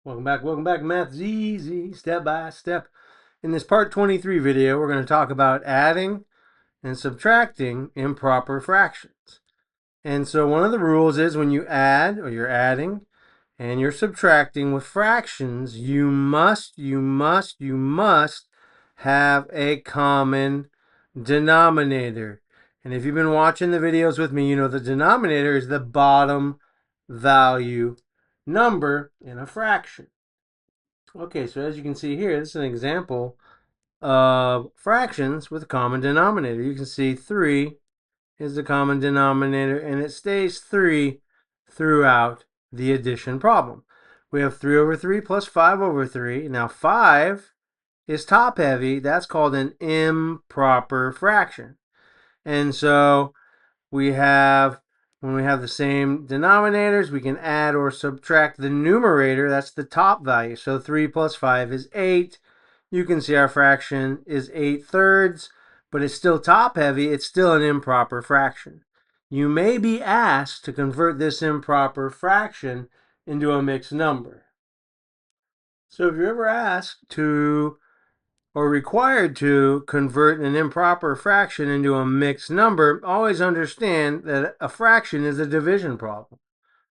Welcome back. Math's easy, step by step. In this part 23 video, we're going to talk about adding and subtracting improper fractions. And so one of the rules is when you add, or you're adding, and you're subtracting with fractions, you must have a common denominator. And if you've been watching the videos with me, you know the denominator is the bottom value number in a fraction. Okay, so as you can see here, this is an example of fractions with a common denominator. You can see 3 is the common denominator, and it stays 3 throughout the addition problem. We have 3 over 3 plus 5 over 3. Now 5 is top heavy. That's called an improper fraction. And so we have, when we have the same denominators, we can add or subtract the numerator. That's the top value. So 3 plus 5 is 8. You can see our fraction is 8/3, but it's still top heavy. It's still an improper fraction. You may be asked to convert this improper fraction into a mixed number. So if you're ever asked to or required to convert an improper fraction into a mixed number, always understand that a fraction is a division problem,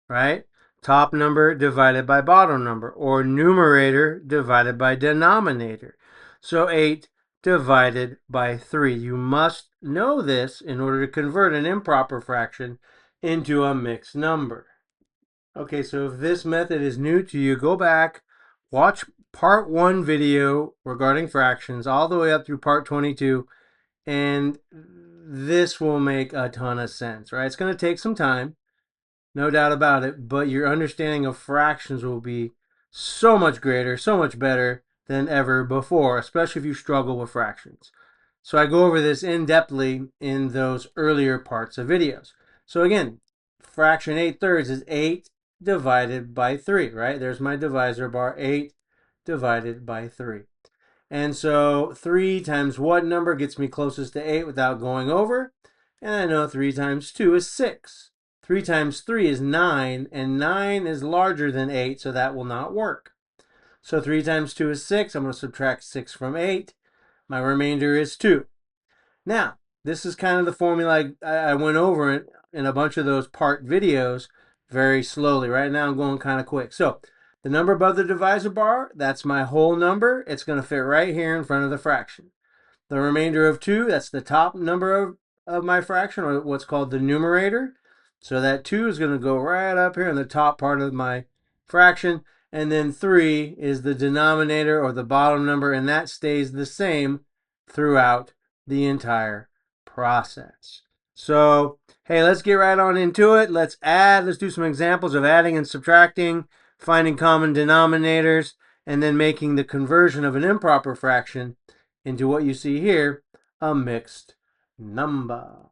right? Top number divided by bottom number, or numerator divided by denominator. So 8 divided by 3. You must know this in order to convert an improper fraction into a mixed number. Okay, so if this method is new to you, go back, watch part 1 video regarding fractions all the way up through part 22, and this will make a ton of sense, right? It's going to take some time, no doubt about it, but your understanding of fractions will be so much greater, so much better than ever before, especially if you struggle with fractions. So I go over this in-depthly in those earlier parts of videos. So again, fraction 8/3 is 8 divided by 3, right? There's my divisor bar, 8 divided by 3. And so 3 times what number gets me closest to 8 without going over? And I know 3 times 2 is 6. 3 times 3 is 9, and 9 is larger than 8, so that will not work. So 3 times 2 is 6. I'm going to subtract 6 from 8. My remainder is 2. Now, this is kind of the formula I went over in a bunch of those part videos very slowly. Right now I'm going kind of quick. So the number above the divisor bar, that's my whole number. It's going to fit right here in front of the fraction. The remainder of 2, that's the top number of my fraction, or what's called the numerator. So that 2 is going to go right up here in the top part of my fraction. And then 3 is the denominator, or the bottom number, and that stays the same throughout the entire process. So, hey, let's get right on into it. Let's add. Let's do some examples of adding and subtracting, finding common denominators, and then making the conversion of an improper fraction into what you see here, a mixed number.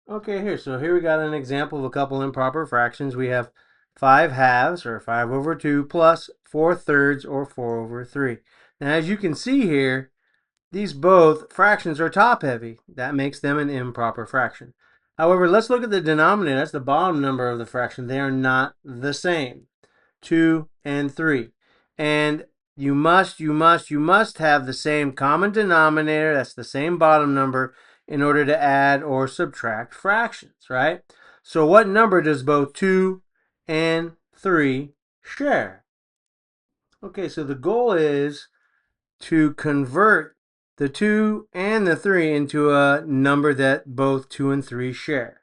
Okay, here we got an example of a couple improper fractions. We have 5/2, or 5 over 2, plus 4/3, or 4 over 3. Now, as you can see here, these both fractions are top heavy. That makes them an improper fraction. However, let's look at the denominator. That's the bottom number of the fraction. They are not the same. 2 and 3. And you must have the same common denominator. That's the same bottom number in order to add or subtract fractions, right? So what number does both 2 and 3 share? Okay, so the goal is to convert the 2 and the 3 into a number that both 2 and 3 share.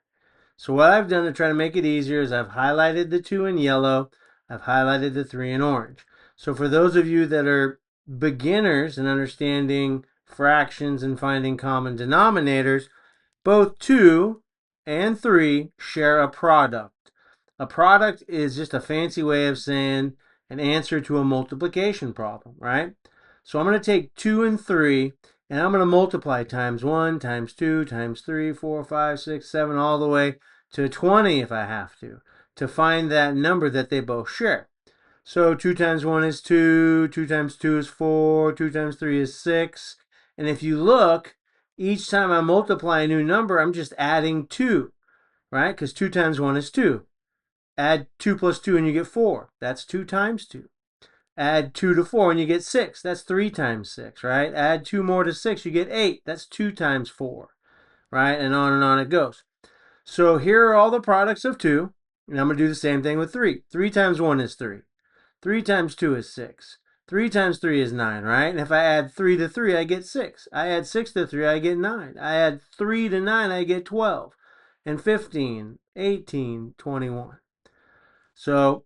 So what I've done to try to make it easier is I've highlighted the 2 in yellow, I've highlighted the 3 in orange. So for those of you that are beginners in understanding fractions and finding common denominators, both 2 and 3 share a product. A product is just a fancy way of saying an answer to a multiplication problem, right? So I'm going to take 2 and 3, and I'm going to multiply times 1, times 2, times 3, 4, 5, 6, 7, all the way to 20 if I have to find that number that they both share. So 2 times 1 is 2, 2 times 2 is 4, 2 times 3 is 6. And if you look, each time I multiply a new number, I'm just adding 2, right? Because 2 times 1 is 2. Add 2 plus 2 and you get 4. That's 2 times 2. Add 2 to 4 and you get 6. That's 3 times 6, right? Add 2 more to 6, you get 8. That's 2 times 4, right? And on it goes. So here are all the products of 2. And I'm going to do the same thing with 3. 3 times 1 is 3. 3 times 2 is 6. 3 times 3 is 9, right? And if I add 3 to 3, I get 6. I add 6 to 3, I get 9. I add 3 to 9, I get 12. And 15, 18, 21. So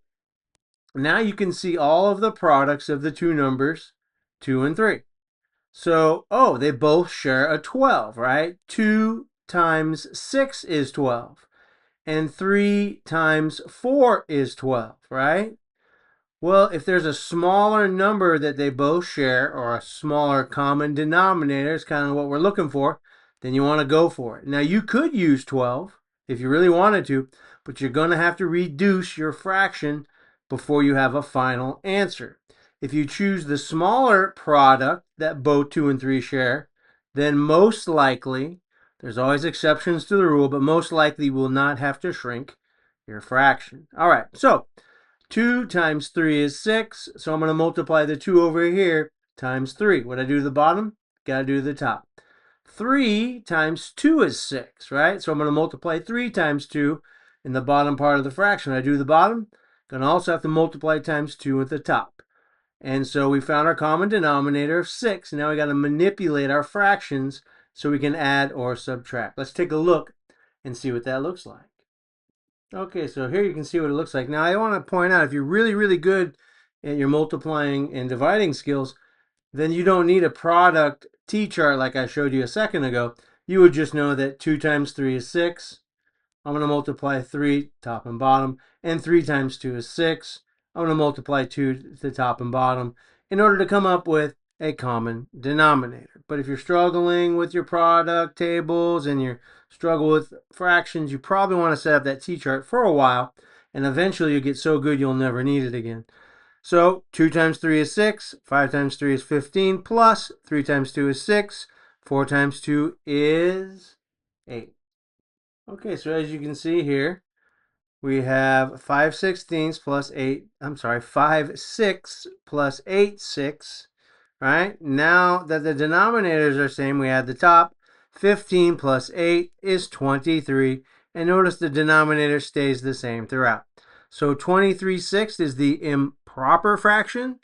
now you can see all of the products of the two numbers, 2 and 3. So, they both share a 12, right? 2 times 6 is 12. And 3 times 4 is 12, right? Well, if there's a smaller number that they both share, or a smaller common denominator, is kind of what we're looking for, then you want to go for it. Now, you could use 12 if you really wanted to, but you're going to have to reduce your fraction before you have a final answer. If you choose the smaller product that both 2 and 3 share, then most likely, there's always exceptions to the rule, but most likely you will not have to shrink your fraction. All right, so 2 times 3 is 6, so I'm going to multiply the 2 over here times 3. What I do to the bottom? Got to do to the top. 3 times 2 is 6, right? So I'm going to multiply 3 times 2 in the bottom part of the fraction. What I do to the bottom? Going to also have to multiply times 2 at the top. And so we found our common denominator of 6. Now we got to manipulate our fractions so we can add or subtract. Let's take a look and see what that looks like. Okay, so here you can see what it looks like. Now I want to point out, if you're really, really good at your multiplying and dividing skills, then you don't need a product t-chart like I showed you a second ago. You would just know that 2 times 3 is 6. I'm going to multiply 3 top and bottom, and 3 times 2 is 6. I'm going to multiply 2 to top and bottom in order to come up with a common denominator. But if you're struggling with your product tables and you struggle with fractions, you probably want to set up that t-chart for a while, and eventually you'll get so good you'll never need it again. So 2 times 3 is 6, 5 times 3 is 15, plus 3 times 2 is 6, 4 times 2 is 8. Okay, so as you can see here, we have 5/16 plus 8, 5/6 plus 8/6, right? Now that the denominators are same, we add the top. 15 plus 8 is 23, and notice the denominator stays the same throughout. So 23/6 is the improper fraction,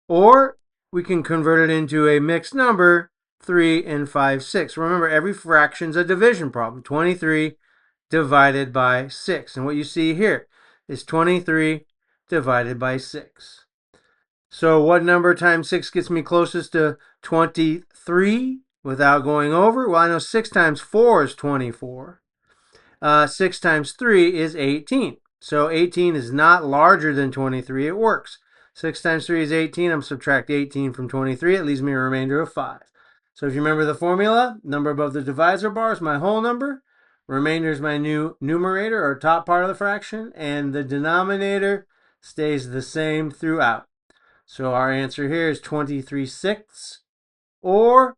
or we can convert it into a mixed number, 3 and 5/6. Remember, every fraction's a division problem. 23 divided by 6. And what you see here is 23 divided by 6. So what number times 6 gets me closest to 23 without going over? Well, I know 6 times 4 is 24. 6 times 3 is 18. So 18 is not larger than 23. It works. 6 times 3 is 18. I'm subtract 18 from 23. It leaves me a remainder of 5. So if you remember the formula, number above the divisor bar is my whole number. Remainder is my new numerator, or top part of the fraction, and the denominator stays the same throughout. So our answer here is 23/6, or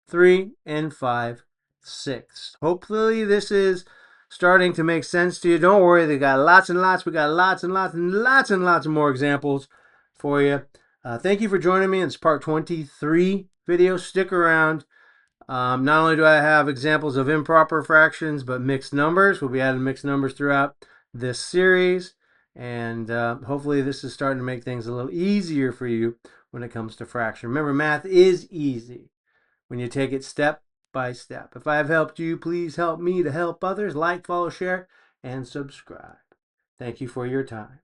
3 and 5/6. Hopefully this is starting to make sense to you. Don't worry, we got lots and lots. We got lots and lots and lots and lots of more examples for you. Thank you for joining me in this part 23 video. Stick around. Not only do I have examples of improper fractions, but mixed numbers. We'll be adding mixed numbers throughout this series. And hopefully this is starting to make things a little easier for you when it comes to fraction. Remember, math is easy when you take it step by step. If I have helped you, please help me to help others. Like, follow, share, and subscribe. Thank you for your time.